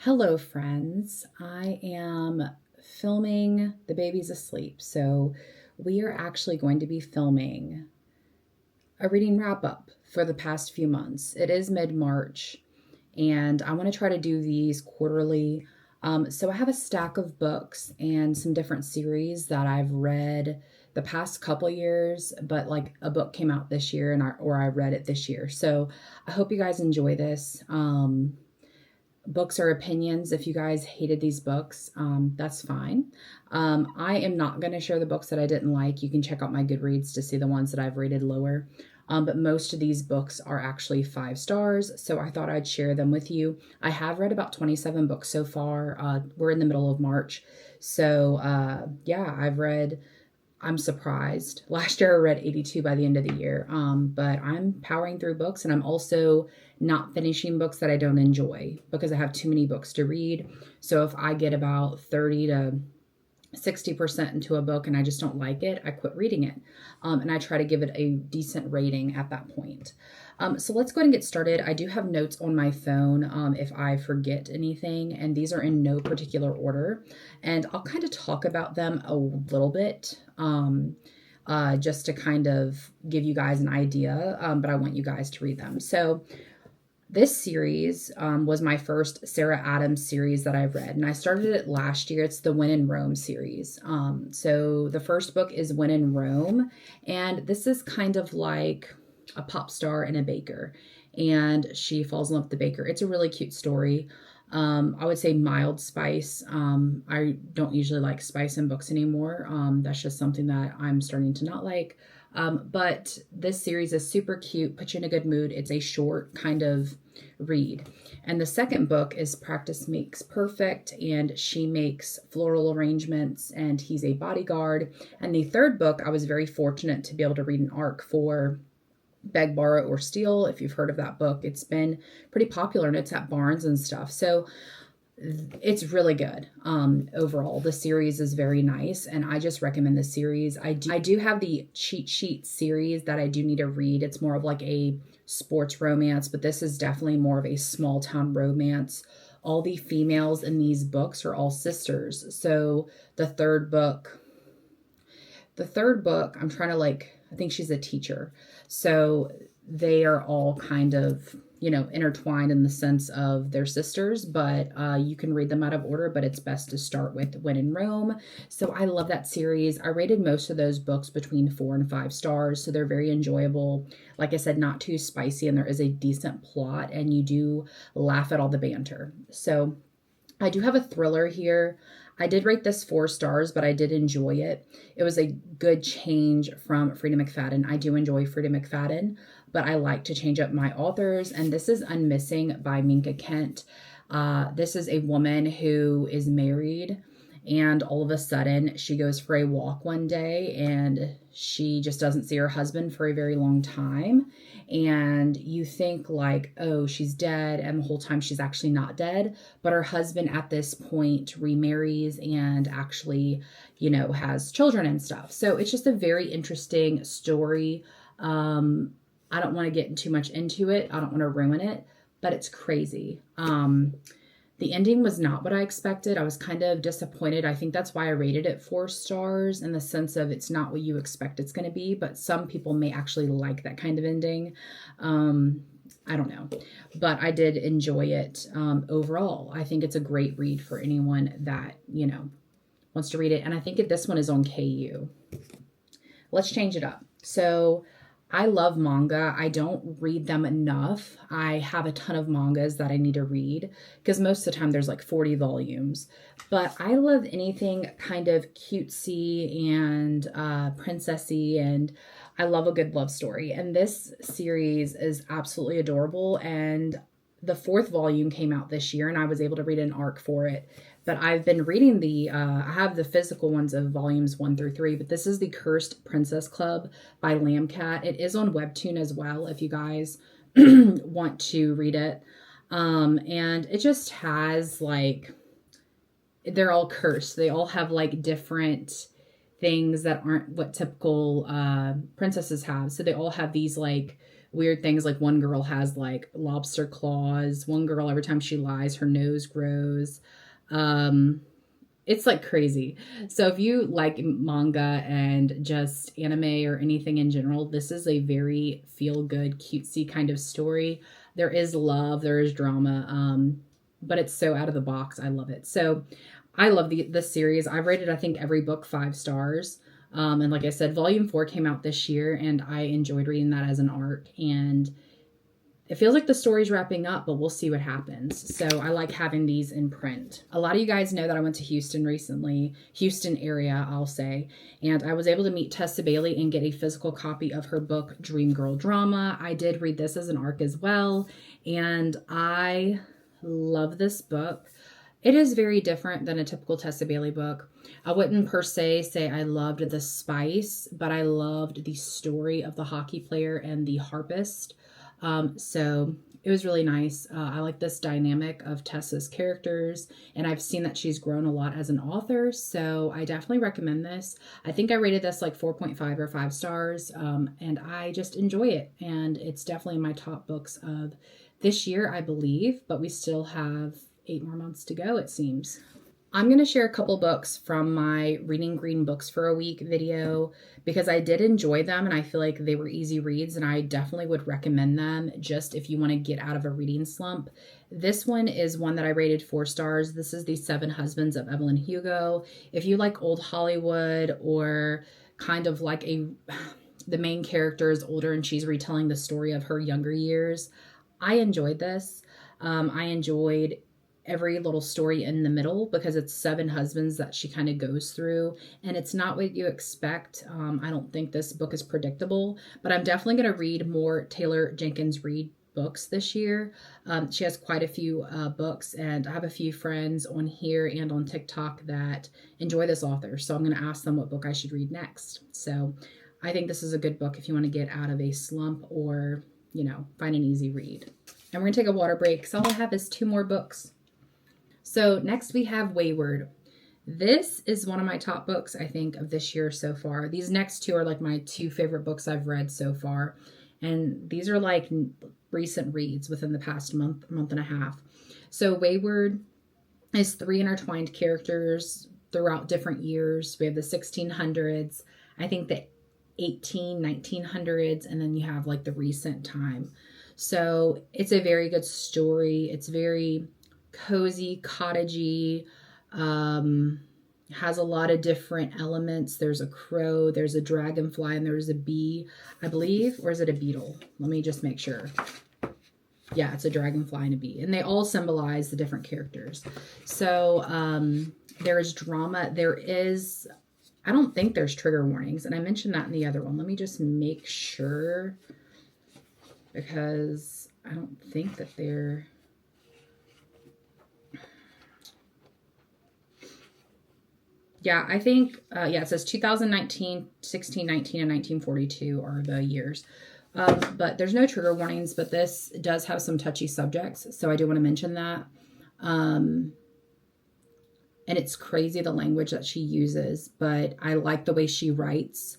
Hello, friends. I am filming The Baby's Asleep. So, we are actually going to be filming a reading wrap up for the past few months. It is mid March, and I want to try to do these quarterly. So, I have a stack of books and some different series that I've read the past couple years, but like a book came out this year or I read it this year. So, I hope you guys enjoy this. Books are opinions. If you guys hated these books, that's fine. I am not going to share the books that I didn't like. You can check out my Goodreads to see the ones that I've rated lower. But most of these books are actually 5 stars, so I thought I'd share them with you. I have read about 27 books so far. We're in the middle of March. So, yeah, I'm surprised. Last year I read 82 by the end of the year. But I'm powering through books, and I'm also not finishing books that I don't enjoy because I have too many books to read. So if I get about 30 to 60% into a book and I just don't like it, I quit reading it. And I try to give it a decent rating at that point. So let's go ahead and get started. I do have notes on my phone if I forget anything, and these are in no particular order. And I'll kind of talk about them a little bit just to kind of give you guys an idea, but I want you guys to read them. So this series was my first Sarah Adams series that I've read, and I started it last year. It's the When in Rome series. So the first book is When in Rome, and this is kind of like a pop star and a baker, and she falls in love with the baker. It's a really cute story. I would say mild spice. I don't usually like spice in books anymore. That's just something that I'm starting to not like. But this series is super cute, puts you in a good mood. It's a short kind of read. And the second book is Practice Makes Perfect, and she makes floral arrangements, and he's a bodyguard. And the third book, I was very fortunate to be able to read an arc for Beg, Borrow, or Steal. If you've heard of that book, it's been pretty popular and it's at Barnes and stuff. So it's really good. Overall, the series is very nice, and I just recommend the series. I do have the Cheat Sheet series that I do need to read. It's more of like a sports romance, but this is definitely more of a small town romance. All the females in these books are all sisters. So the third book, I'm trying to I think she's a teacher. So they are all kind of, intertwined in the sense of they're sisters, but you can read them out of order, but it's best to start with When in Rome. So I love that series. I rated most of those books between 4 and 5 stars, so they're very enjoyable. Like I said, not too spicy, and there is a decent plot, and you do laugh at all the banter. So I do have a thriller here. I did rate this 4 stars, but I did enjoy it. It was a good change from Freida McFadden. I do enjoy Freida McFadden, but I like to change up my authors. And this is Unmissing by Minka Kent. This is a woman who is married, and all of a sudden she goes for a walk one day and she just doesn't see her husband for a very long time. And you think oh, she's dead. And the whole time she's actually not dead. But her husband at this point remarries and actually, has children and stuff. So it's just a very interesting story. I don't want to get too much into it. I don't want to ruin it, but it's crazy. The ending was not what I expected. I was kind of disappointed. I think that's why I rated it 4 stars, in the sense of it's not what you expect it's going to be, but some people may actually like that kind of ending. I don't know, but I did enjoy it overall. I think it's a great read for anyone that, wants to read it. And I think this one is on KU. Let's change it up. So I love manga. I don't read them enough. I have a ton of mangas that I need to read because most of the time there's 40 volumes. But I love anything kind of cutesy and princessy, and I love a good love story. And this series is absolutely adorable. And the 4th volume came out this year, and I was able to read an arc for it. But I've been reading I have the physical ones of volumes 1 through 3, but this is the Cursed Princess Club by Lamcat. It is on Webtoon as well, if you guys want to read it. And it just has they're all cursed. They all have different things that aren't what typical princesses have. So they all have these weird things. Like one girl has like lobster claws. One girl, every time she lies, her nose grows. It's like crazy. So if you like manga and just anime or anything in general, this is a very feel good, cutesy kind of story. There is love, there is drama, but it's so out of the box. I love it. So I love the series. I've rated, I think, every book 5 stars. And like I said, volume 4 came out this year, and I enjoyed reading that as an arc. And it feels like the story's wrapping up, but we'll see what happens. So I like having these in print. A lot of you guys know that I went to Houston recently, Houston area, I'll say, and I was able to meet Tessa Bailey and get a physical copy of her book, Dream Girl Drama. I did read this as an arc as well, and I love this book. It is very different than a typical Tessa Bailey book. I wouldn't per se say I loved the spice, but I loved the story of the hockey player and the harpist. So it was really nice. I like this dynamic of Tessa's characters, and I've seen that she's grown a lot as an author. So I definitely recommend this. I think I rated this like 4.5 or 5 stars. And I just enjoy it. And it's definitely in my top books of this year, I believe, but we still have 8 more months to go, it seems. I'm going to share a couple books from my Reading Green Books for a Week video because I did enjoy them and I feel like they were easy reads, and I definitely would recommend them just if you want to get out of a reading slump. This one is one that I rated 4 stars. This is The 7 Husbands of Evelyn Hugo. If you like old Hollywood, or kind of like the main character is older and she's retelling the story of her younger years, I enjoyed this. I enjoyed every little story in the middle because it's 7 husbands that she kind of goes through, and it's not what you expect. I don't think this book is predictable, but I'm definitely going to read more Taylor Jenkins Reid books this year. She has quite a few books, and I have a few friends on here and on TikTok that enjoy this author, so I'm going to ask them what book I should read next. So I think this is a good book if you want to get out of a slump or, find an easy read. And we're going to take a water break because all I have is 2 more books. So next we have Wayward. This is one of my top books, I think, of this year so far. These next 2 are like my 2 favorite books I've read so far. And these are like recent reads within the past month and a half. So Wayward is 3 intertwined characters throughout different years. We have the 1600s, I think the 1900s, and then you have like the recent time. So it's a very good story. It's very cozy, cottagey, has a lot of different elements. There's a crow, there's a dragonfly, and there's a bee, I believe, or is it a beetle? Let me just make sure. Yeah, it's a dragonfly and a bee, and they all symbolize the different characters. So there is drama. I don't think there's trigger warnings, and I mentioned that in the other one. Let me just make sure, because I don't think that they're... Yeah, I think, it says 2019, 1619, and 1942 are the years. But there's no trigger warnings, but this does have some touchy subjects, so I do want to mention that. And it's crazy the language that she uses, but I like the way she writes.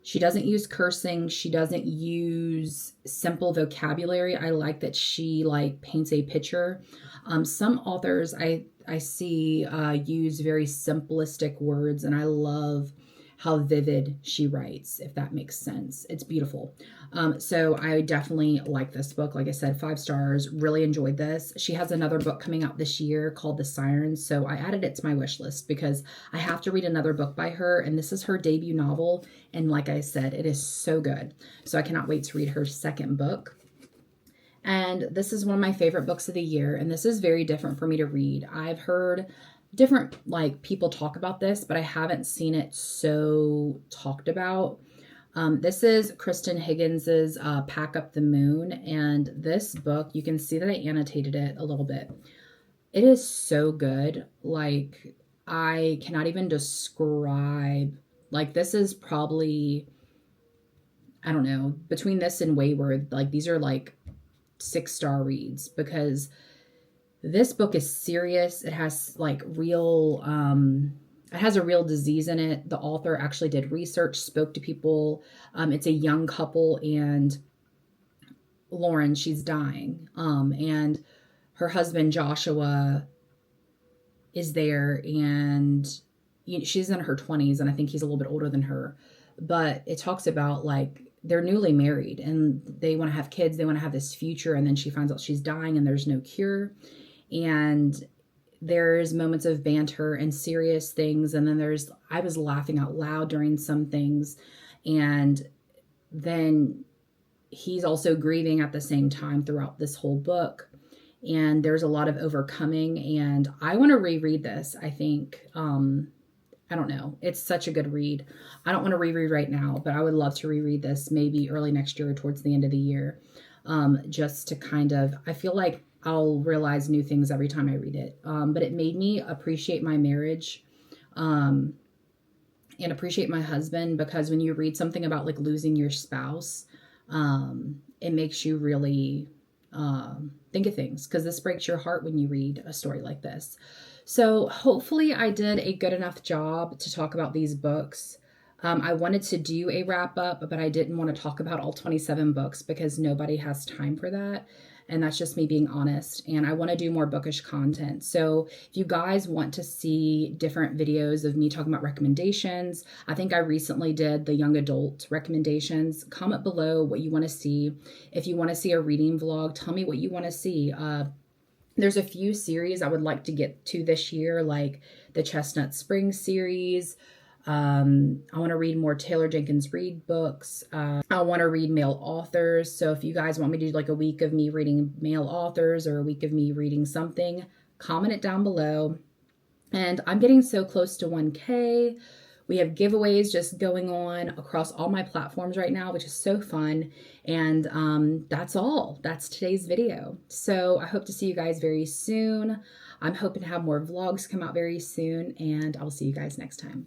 She doesn't use cursing. She doesn't use simple vocabulary. I like that she paints a picture. Some authors I see use very simplistic words, and I love how vivid she writes, if that makes sense. It's beautiful. So I definitely like this book. Like I said, 5 stars. Really enjoyed this. She has another book coming out this year called The Sirens, so I added it to my wish list because I have to read another book by her, and this is her debut novel, and like I said, it is so good. So I cannot wait to read her second book. And this is one of my favorite books of the year, and this is very different for me to read. I've heard different people talk about this, but I haven't seen it so talked about. This is Kristen Higgins's Pack Up the Moon, and this book, you can see that I annotated it a little bit. It is so good. I cannot even describe. This is probably, I don't know, between this and Wayward, these are 6-star reads, because this book is serious. It has real, it has a real disease in it. The author actually did research, spoke to people. It's a young couple, and Lauren, she's dying. And her husband, Joshua, is there, and she's in her 20s, and I think he's a little bit older than her. But it talks about like they're newly married and they want to have kids, they want to have this future, and then she finds out she's dying and there's no cure. And there's moments of banter and serious things, and then I was laughing out loud during some things, and then he's also grieving at the same time throughout this whole book. And there's a lot of overcoming, and I want to reread this. I think I don't know, it's such a good read. I don't want to reread right now, but I would love to reread this maybe early next year or towards the end of the year, just to kind of, I feel like I'll realize new things every time I read it. But it made me appreciate my marriage, and appreciate my husband, because when you read something about like losing your spouse, it makes you really think of things, because this breaks your heart when you read a story like this. So hopefully I did a good enough job to talk about these books. I wanted to do a wrap up, but I didn't want to talk about all 27 books because nobody has time for that. And that's just me being honest. And I want to do more bookish content. So if you guys want to see different videos of me talking about recommendations, I think I recently did the young adult recommendations. Comment below what you want to see. If you want to see a reading vlog, tell me what you want to see. There's a few series I would like to get to this year, like the Chestnut Springs series. I want to read more Taylor Jenkins Reid books. I want to read male authors. So if you guys want me to do like a week of me reading male authors or a week of me reading something, comment it down below. And I'm getting so close to 1K. We have giveaways just going on across all my platforms right now, which is so fun. And that's all. That's today's video. So I hope to see you guys very soon. I'm hoping to have more vlogs come out very soon, and I'll see you guys next time.